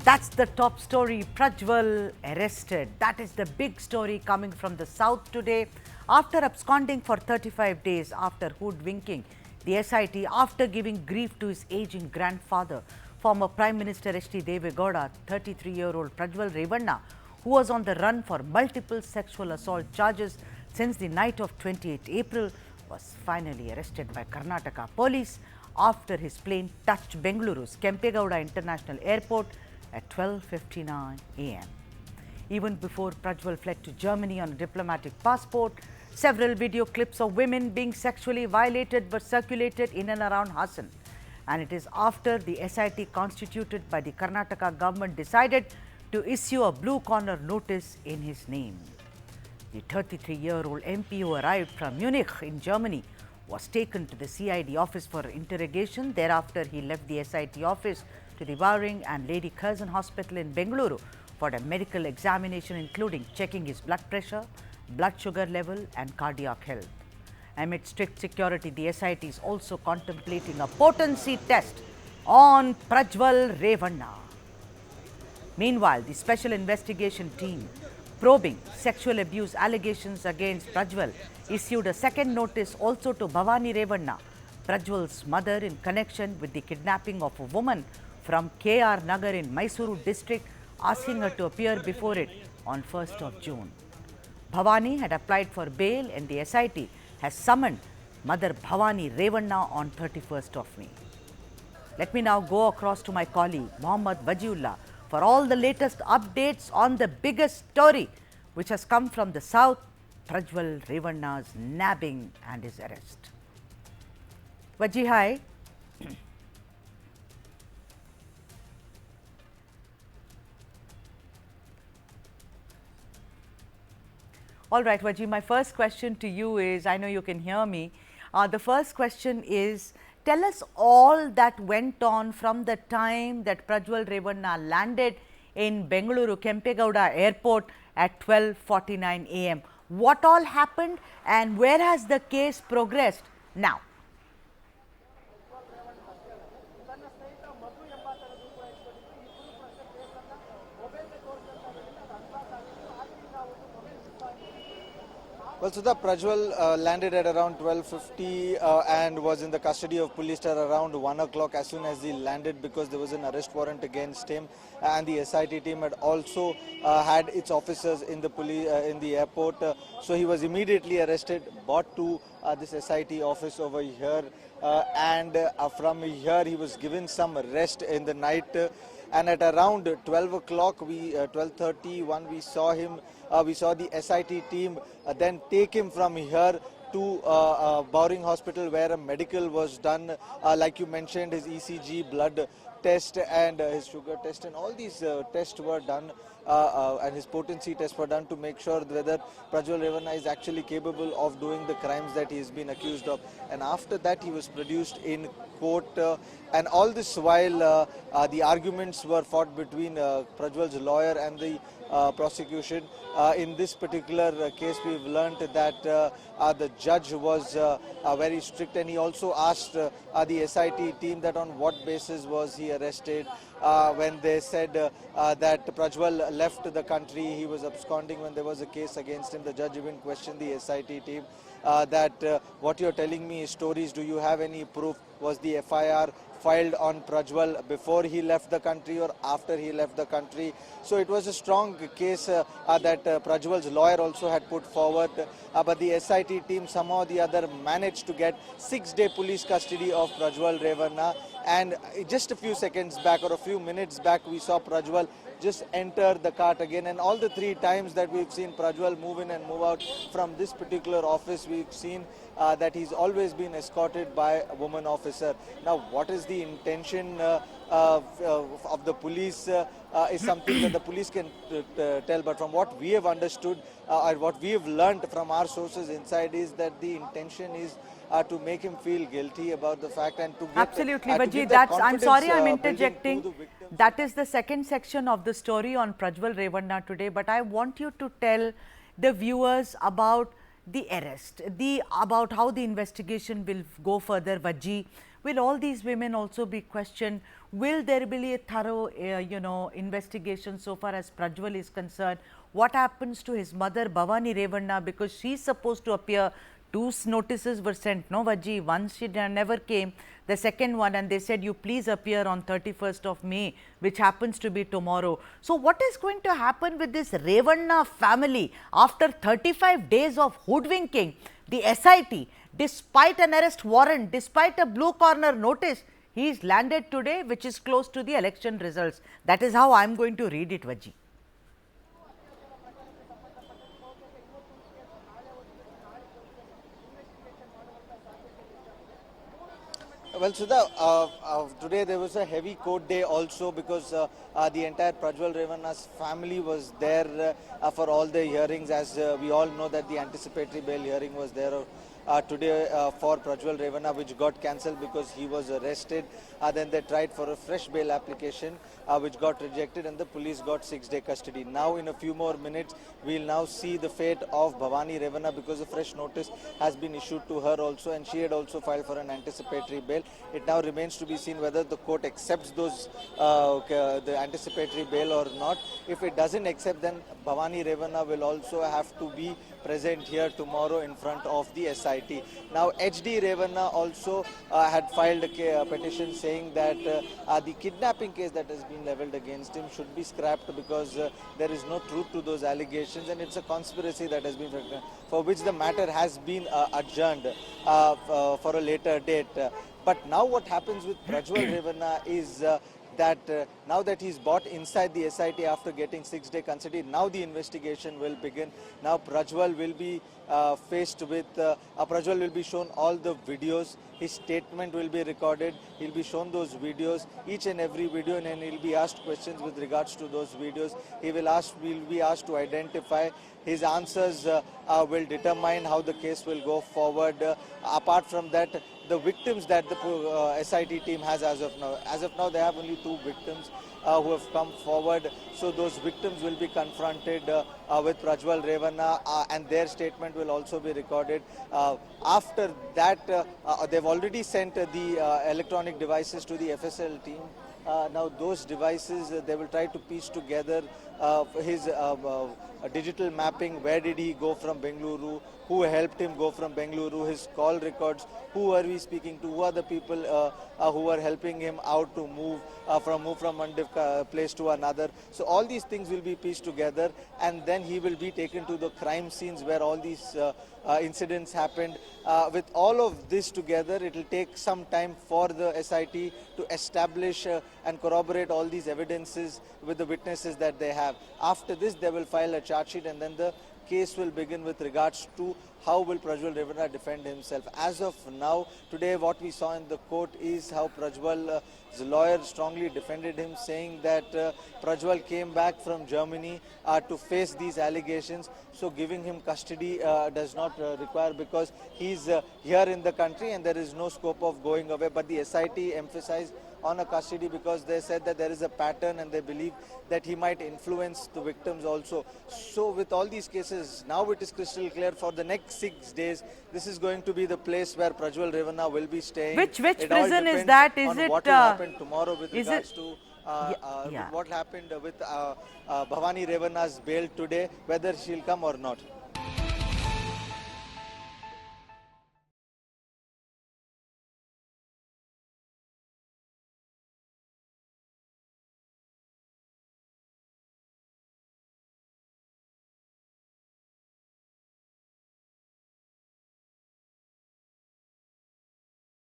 That's the top story. Prajwal arrested. That is the big story coming from the south today. After absconding for 35 days, after hoodwinking the SIT, after giving grief to his aging grandfather, former Prime Minister H.D. Devegowda, 33-year-old Prajwal Revanna, who was on the run for multiple sexual assault charges since the night of 28 April, was finally arrested by Karnataka police after his plane touched Bengaluru's Kempegowda International Airport at 12:59 a.m. Even before Prajwal fled to Germany on a diplomatic passport, several video clips of women being sexually violated were circulated in and around Hassan. And it is after the SIT constituted by the Karnataka government decided to issue a blue corner notice in his name. The 33-year-old MP who arrived from Munich in Germany was taken to the CID office for interrogation. Thereafter, he left the SIT office to the Bowring and Lady Curzon Hospital in Bengaluru for a medical examination, including checking his blood pressure, blood sugar level and cardiac health. Amid strict security, the SIT is also contemplating a potency test on Prajwal Revanna. Meanwhile, the Special Investigation Team probing sexual abuse allegations against Prajwal issued a second notice also to Bhavani Revanna, Prajwal's mother, in connection with the kidnapping of a woman from KR Nagar in Mysuru district, asking her to appear before it on 1st of June. Bhavani had applied for bail and the SIT has summoned Mother Bhavani Revanna on 31st of May. Let me now go across to my colleague Mohammad Wajiullah for all the latest updates on the biggest story which has come from the south, Prajwal Revanna's nabbing and his arrest. Waji, hi. All right, Waji, my first question to you is, I know you can hear me. The first question is, tell us all that went on from the time that Prajwal Revanna landed in Bengaluru Kempegowda Airport at 12:49 a.m. What all happened and where has the case progressed now? Well, Sudha, Prajwal landed at around 12:50 and was in the custody of police till around 1 o'clock as soon as he landed, because there was an arrest warrant against him, and the SIT team had also had its officers in the police in the airport. So he was immediately arrested, brought to this SIT office over here, and from here he was given some rest in the night. And at around 12 o'clock, 12:31, we saw him. We saw the SIT team then take him from here to Bowring Hospital, where a medical was done. Like you mentioned, his ECG, blood test and his sugar test, and all these tests were done, and his potency tests were done to make sure whether Prajwal Revanna is actually capable of doing the crimes that he has been accused of. And after that, he was produced in court, and all this while the arguments were fought between Prajwal's lawyer and the prosecution. In this particular case, we've learnt that the judge was very strict, and he also asked the SIT team that on what basis was he arrested. When they said that Prajwal left the country, he was absconding when there was a case against him, the judge even questioned the SIT team that what you're telling me is stories, do you have any proof? Was the FIR filed on Prajwal before he left the country or after he left the country? So it was a strong case that Prajwal's lawyer also had put forward, but the SIT team somehow or the other managed to get 6-day police custody of Prajwal Revanna. And just a few seconds back or a few minutes back, we saw Prajwal just enter the cart again, and all the 3 times that we've seen Prajwal move in and move out from this particular office, we've seen that he's always been escorted by a woman officer. Now, what is the intention of the police is something that the police can tell, but from what we have understood or what we have learned from our sources inside is that the intention is to make him feel guilty about the fact and to get absolutely, Vaji, that's, I'm sorry I'm interjecting. That is the second section of the story on Prajwal Revanna today, but I want you to tell the viewers about the arrest, about how the investigation will go further. Vaji, will all these women also be questioned? Will there be a thorough, investigation so far as Prajwal is concerned? What happens to his mother, Bhavani Revanna, because she's supposed to appear? Two notices were sent, no, Vaji. One she never came. The second one, and they said, you please appear on 31st of May, which happens to be tomorrow. So, what is going to happen with this Revanna family after 35 days of hoodwinking? The SIT, despite an arrest warrant, despite a blue corner notice, he is landed today, which is close to the election results. That is how I am going to read it, Vaji. Well, Sudha, today there was a heavy court day also because the entire Prajwal Revanna's family was there for all the hearings. As we all know that the anticipatory bail hearing was there today for Prajwal Revanna, which got cancelled because he was arrested. Then they tried for a fresh bail application, which got rejected, and the police got 6-day custody. Now, in a few more minutes, we'll now see the fate of Bhavani Revanna because a fresh notice has been issued to her also, and she had also filed for an anticipatory bail. It now remains to be seen whether the court accepts those the anticipatory bail or not. If it doesn't accept, then Bhavani Revanna will also have to be present here tomorrow in front of the SIT. Now, HD Revanna also had filed a petition saying that the kidnapping case that has been leveled against him should be scrapped because there is no truth to those allegations, and it's a conspiracy that has been for which the matter has been adjourned for a later date. But now what happens with Prajwal Revanna is that now that he's bought inside the SIT after getting 6-day custody, now the investigation will begin. Now Prajwal will be faced with, Prajwal will be shown all the videos, his statement will be recorded, he'll be shown those videos, each and every video, and then he'll be asked questions with regards to those videos. Will be asked to identify. His answers will determine how the case will go forward. Apart from that, the victims that the SIT team has as of now, they have only 2 victims who have come forward. So those victims will be confronted with Prajwal Revanna and their statement will also be recorded. After that, they've already sent the electronic devices to the FSL team. Now those devices, they will try to piece together his digital mapping. Where did he go from Bengaluru? Who helped him go from Bengaluru? His call records. Who are we speaking to? Who are the people who are helping him out to move from one place to another? So all these things will be pieced together, and then he will be taken to the crime scenes where all these incidents happened. With all of this together, it will take some time for the SIT to establish and corroborate all these evidences with the witnesses that they have. After this, they will file a charge sheet, and then the case will begin with regards to how will Prajwal Revanna defend himself. As of now, today what we saw in the court is how Prajwal's lawyer strongly defended him, saying that Prajwal came back from Germany to face these allegations. So giving him custody does not require, because he's here in the country and there is no scope of going away. But the SIT emphasized on a custody because they said that there is a pattern and they believe that he might influence the victims also. So with all these cases, now it is crystal clear for the next 6 days, this is going to be the place where Prajwal Revanna will be staying. Which prison is that? Is it what will happen tomorrow with regards to yeah. what happened with Bhavani Revanna's bail today, whether she'll come or not.